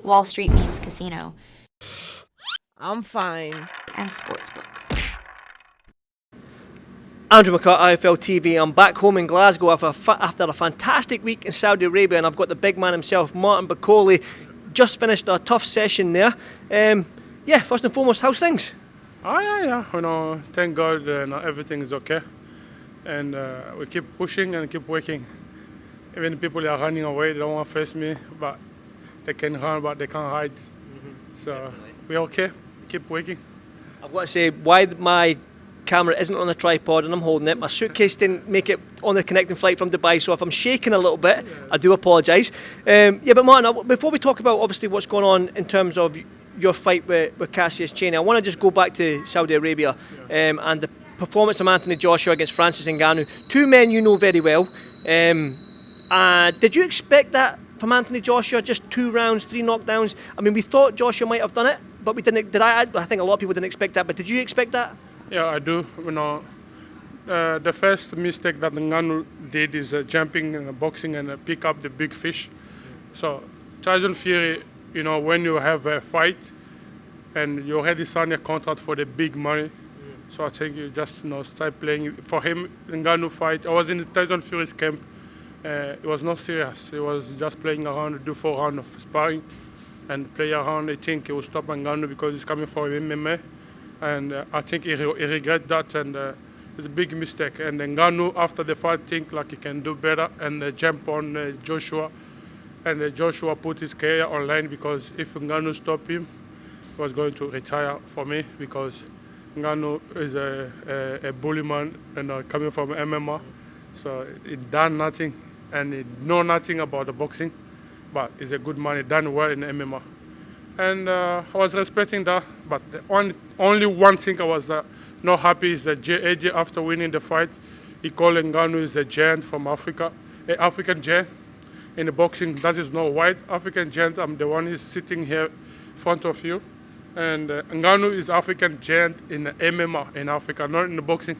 Wall Street Memes Casino, I'm fine. and Sportsbook. Andrew McCart, IFL TV. I'm back home in Glasgow after a fantastic week in Saudi Arabia, and I've got the big man himself, Martin Bakole. Just finished a tough session there. First and foremost, how's things? Yeah. Thank God everything is okay. And we keep pushing and keep working. Even people are running away, they don't want to face me, but they can run, but they can't hide. So definitely. We're okay, keep working. I've got to say, why my camera isn't on a tripod and I'm holding it. My suitcase didn't make it on the connecting flight from Dubai, so if I'm shaking a little bit, I do apologise. But Martin, before we talk about obviously what's going on in terms of your fight with Cassius Chaney, I want to just go back to Saudi Arabia and the performance of Anthony Joshua against Francis Ngannou. Two men you know very well. Did you expect that from Anthony Joshua? Just 2 rounds, 3 knockdowns. I mean, we thought Joshua might have done it, but we didn't. I think a lot of people didn't expect that. But did you expect that? Yeah, I do. The first mistake that Ngannou did is jumping and boxing and pick up the big fish. So Tyson Fury, when you have a fight and you already signed a contract for the big money, so I think you just start playing. For him, Ngannou fight, I was in Tyson Fury's camp. It was not serious. He was just playing around, do 4 rounds of sparring and play around. I think he will stop Ngannou because he's coming for MMA. And I think he regret that, and it's a big mistake. And Ngannou, after the fight, think like he can do better and jump on Joshua. And Joshua put his career online because if Ngannou stopped him, he was going to retire for me because Ngannou is a bully man and coming from MMA. So he done nothing and he know nothing about the boxing, but he's a good man. He done well in MMA. And I was respecting that, but the only one thing I was not happy is that AJ, after winning the fight, he called Ngannou is a giant from Africa, an African giant in the boxing. That is not white African giant. I'm the one who's sitting here in front of you. And Ngannou is African giant in the MMA in Africa, not in the boxing.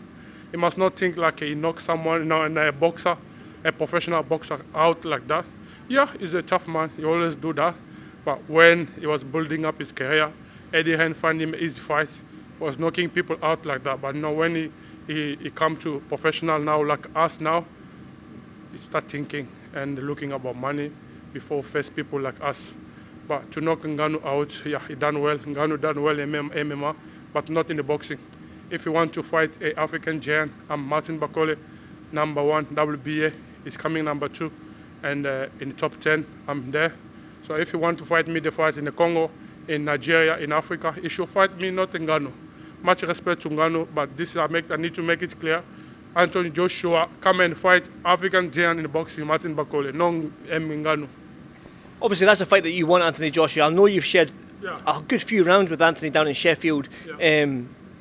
He must not think like he knocked someone, a boxer, a professional boxer out like that. Yeah, he's a tough man. He always do that. But when he was building up his career, Eddie Hearn found him easy fight, was knocking people out like that. But now when he come to professional now, like us now, he start thinking and looking about money before face people like us. But to knock Ngannou out, yeah, he done well. Ngannou done well in MMA, but not in the boxing. If you want to fight an African giant, I'm Martin Bakole, #1 WBA. He's coming #2, and in the top 10, I'm there. So if you want to fight me, the fight in the Congo, in Nigeria, in Africa, you should fight me, not Ngannou. Much respect to Ngannou, but this I need to make it clear. Anthony Joshua, come and fight African giant in the boxing, Martin Bakole, not Ngannou. Obviously, that's a fight that you want, Anthony Joshua. I know you've shared a good few rounds with Anthony down in Sheffield. Yeah.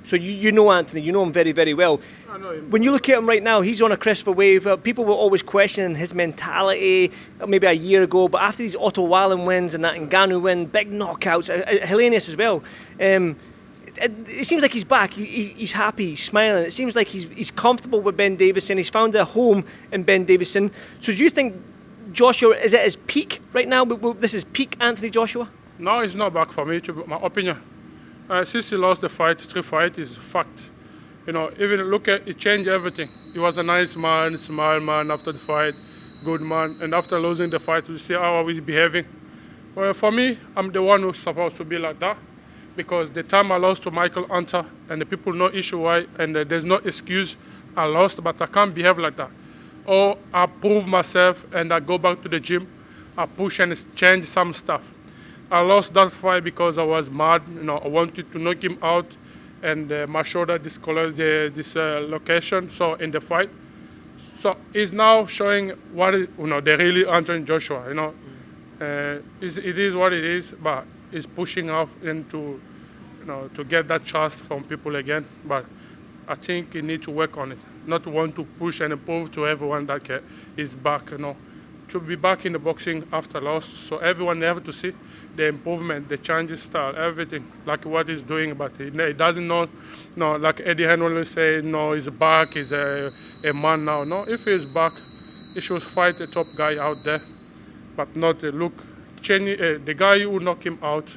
So you know Anthony, you know him very, very well. I know him. When you look at him right now, he's on a crest of a wave. People were always questioning his mentality maybe a year ago, but after these Otto Wallen wins and that Ngannou win, big knockouts, Hellenius as well, it seems like he's back. He's happy, he's smiling. It seems like he's comfortable with Ben Davison. He's found a home in Ben Davison. So do you think Joshua is at his peak right now? This is peak Anthony Joshua? No, it's not back for me, my opinion. Since he lost the 3 fight, is fact. Even look at, it changed everything. He was a nice man, smile man after the fight, good man. And after losing the fight, we see how he's behaving. Well, for me, I'm the one who's supposed to be like that. Because the time I lost to Michael Hunter, and the people know issue why, and there's no excuse, I lost, but I can't behave like that. Or I prove myself and I go back to the gym, I push and change some stuff. I lost that fight because I was mad. I wanted to knock him out, and my shoulder discolored this location. So in the fight, so he's now showing what is, the really Anthony Joshua. It is what it is, but he's pushing up into, to get that trust from people again. But I think he needs to work on it. Not want to push and prove to everyone that he's back. To be back in the boxing after loss, so everyone have to see the improvement, the changes style, everything, like what he's doing, but he doesn't know, like Eddie Hearn always say, no, he's back, he's a man now. No, if he's back, he should fight a top guy out there, but not look the guy who knocked him out,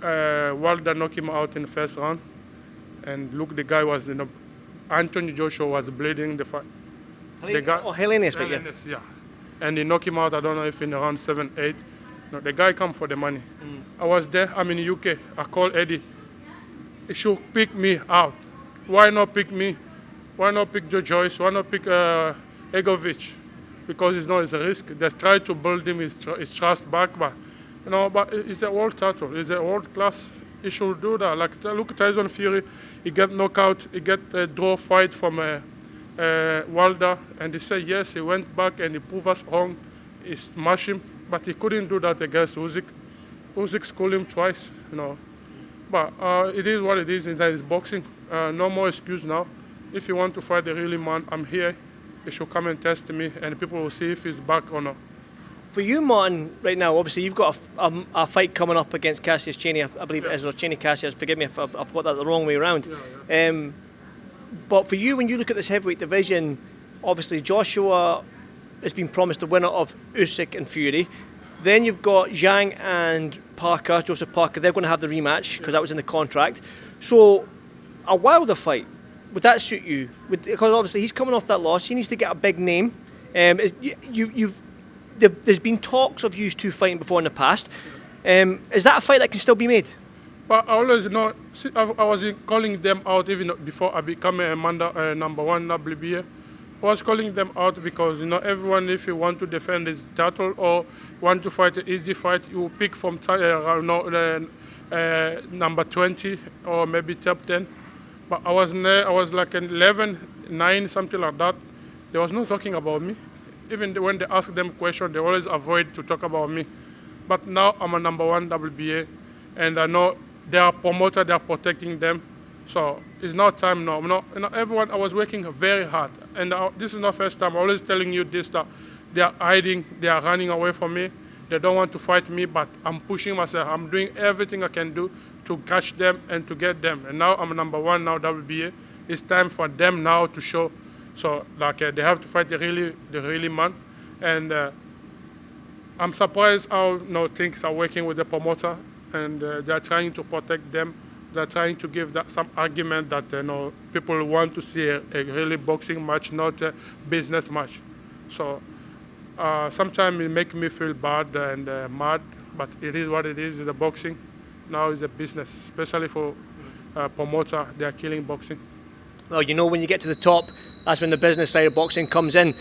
Wilder knocked him out in the first round. And look, the guy was, Anthony Joshua was bleeding the fight. The guy, Helenius fight, yeah. Helenius, yeah. And he knocked him out, I don't know if in around 7, 8. No, the guy come for the money. I was there, I'm in the UK. I called Eddie. He should pick me out. Why not pick me? Why not pick Joe Joyce? Why not pick Egovic? Because it's a risk. They try to build him his trust back, but but it's a world title. It's a world class. He should do that. Like look at Tyson Fury. He get knockout. He get a draw fight from Wilder, and he said yes. He went back and he proved us wrong. He smashed him, but he couldn't do that against Usyk. Usyk schooled him twice. But it is what it is. That is boxing. No more excuse now. If you want to fight the really man, I'm here. You should come and test me, and people will see if he's back or not. For you, Martin, right now, obviously you've got a fight coming up against Cassius Chaney, I believe it is, or Chaney Cassius. Forgive me if I've got that the wrong way around. But for you, when you look at this heavyweight division, obviously Joshua has been promised the winner of Usyk and Fury. Then you've got Zhang and Parker, Joseph Parker. They're going to have the rematch because that was in the contract. So a Wilder fight, would that suit you? Because obviously he's coming off that loss. He needs to get a big name. There's been talks of you two fighting before in the past. Is that a fight that can still be made? But I always I was calling them out even before I became a number one WBA. I was calling them out because everyone, if you want to defend his title or want to fight an easy fight, you pick from number 20 or maybe top 10. But I was like an 11, 9, something like that. There was no talking about me. Even when they ask them questions, they always avoid to talk about me. But now I'm a number one WBA, and I know they are promoter, they are protecting them. So it's not time now. Everyone, I was working very hard, and this is not first time. I'm always telling you this, that they are hiding, they are running away from me. They don't want to fight me, but I'm pushing myself. I'm doing everything I can do to catch them and to get them. And now I'm number one now WBA. It's time for them now to show. So they have to fight the really man. And I'm surprised how things are working with the promoter, and they're trying to protect them. They're trying to give that some argument that people want to see a really boxing match, not a business match. So sometimes it makes me feel bad and mad, but it is what it is. It's a boxing. Now it's a business, especially for promoter. They are killing boxing. Well, when you get to the top, that's when the business side of boxing comes in. Yeah.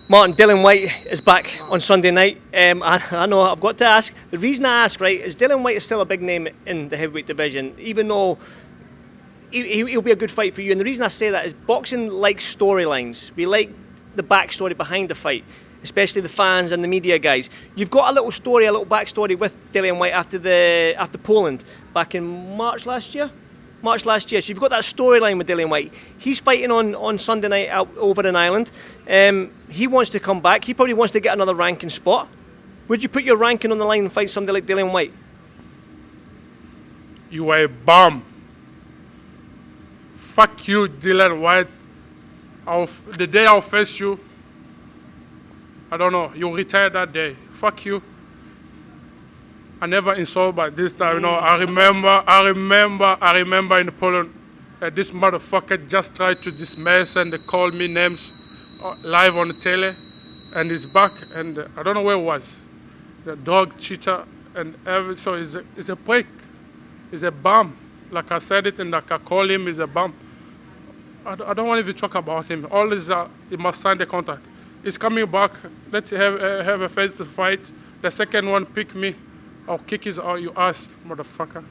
Martin, Dillian Whyte is back on Sunday night. I know I've got to ask. The reason I ask, right, is Dillian Whyte is still a big name in the heavyweight division, even though he'll be a good fight for you. And the reason I say that is boxing likes storylines. We like the backstory behind the fight, especially the fans and the media guys. You've got a little story, a little backstory with Dillian Whyte after Poland back in March last year. So you've got that storyline with Dillian Whyte. He's fighting on Sunday night over in Ireland. He wants to come back. He probably wants to get another ranking spot. Would you put your ranking on the line and fight somebody like Dillian Whyte? You are a bum. Fuck you, Dillian Whyte. The day I'll face you, I don't know, you'll retire that day. Fuck you. I never insult, but this time, I remember in Poland, this motherfucker just tried to dismiss and they called me names live on the tele, and he's back, and I don't know where it was. The dog, cheater, and everything. So it's a prick. He's a bum. Like I said it, and like I call him, he's a bum. I don't want to even talk about him. All is he must sign the contract. He's coming back. Let's have a face to fight. The second one, pick me. I'll kick his ass, motherfucker.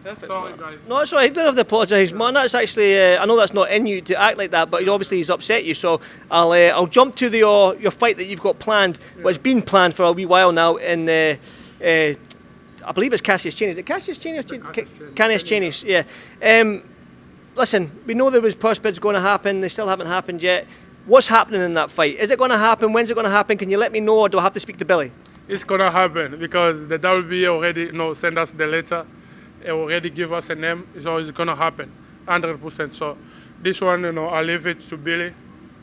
Perfect. Sorry, guys. No, it's all right. You don't have to apologise, man. That's actually, I know that's not in you to act like that, but obviously he's upset you. So I'll jump to your fight that you've got planned. Yeah. Well, it's been planned for a wee while now. In I believe it's Cassius Chaney. Is it Cassius Chaney or Cassius Chaney? Yeah. Listen, we know there was purse bids going to happen. They still haven't happened yet. What's happening in that fight? Is it going to happen? When's it going to happen? Can you let me know, or do I have to speak to Billy? It's going to happen because the WBA already send us the letter. They already give us a name. It's always going to happen, 100%. So this one, I leave it to Billy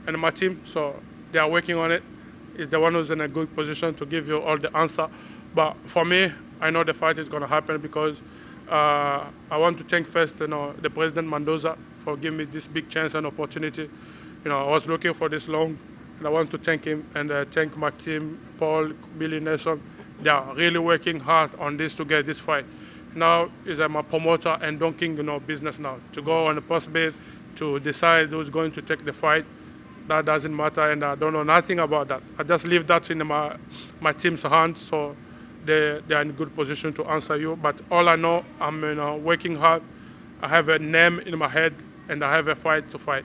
and my team. So they are working on it. is the one who's in a good position to give you all the answer. But for me, I know the fight is going to happen because I want to thank first, the President Mendoza for giving me this big chance and opportunity. I was looking for this long, and I want to thank him and thank my team, Paul, Billy Nelson. They are really working hard on this to get this fight. Now is my promoter and Don King, business now to go on the post bid to decide who's going to take the fight. That doesn't matter, and I don't know nothing about that. I just leave that in my team's hands, so they are in a good position to answer you. But all I know, I'm working hard. I have a name in my head, and I have a fight to fight.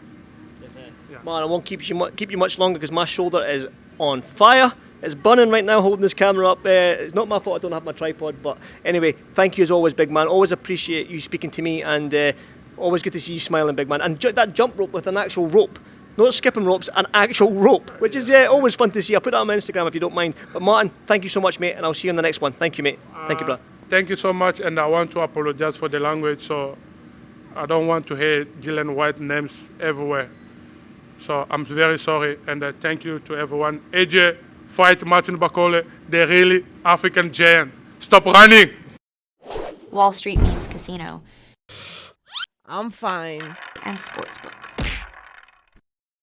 Yeah. Man, I won't keep you much longer because my shoulder is on fire. It's burning right now holding this camera up. It's not my fault I don't have my tripod, but anyway, thank you as always, big man. Always appreciate you speaking to me, and always good to see you smiling, big man. And that jump rope with an actual rope. Not skipping ropes, an actual rope, which is always fun to see. I'll put that on my Instagram if you don't mind. But Martin, thank you so much, mate, and I'll see you in the next one. Thank you, mate. Thank you, brother. Thank you so much, and I want to apologize for the language, so I don't want to hear Dillian Whyte names everywhere. So I'm very sorry, and thank you to everyone. AJ, fight Martin Bakole, the really African giant. Stop running! Wall Street Memes Casino I'm fine. and Sportsbook.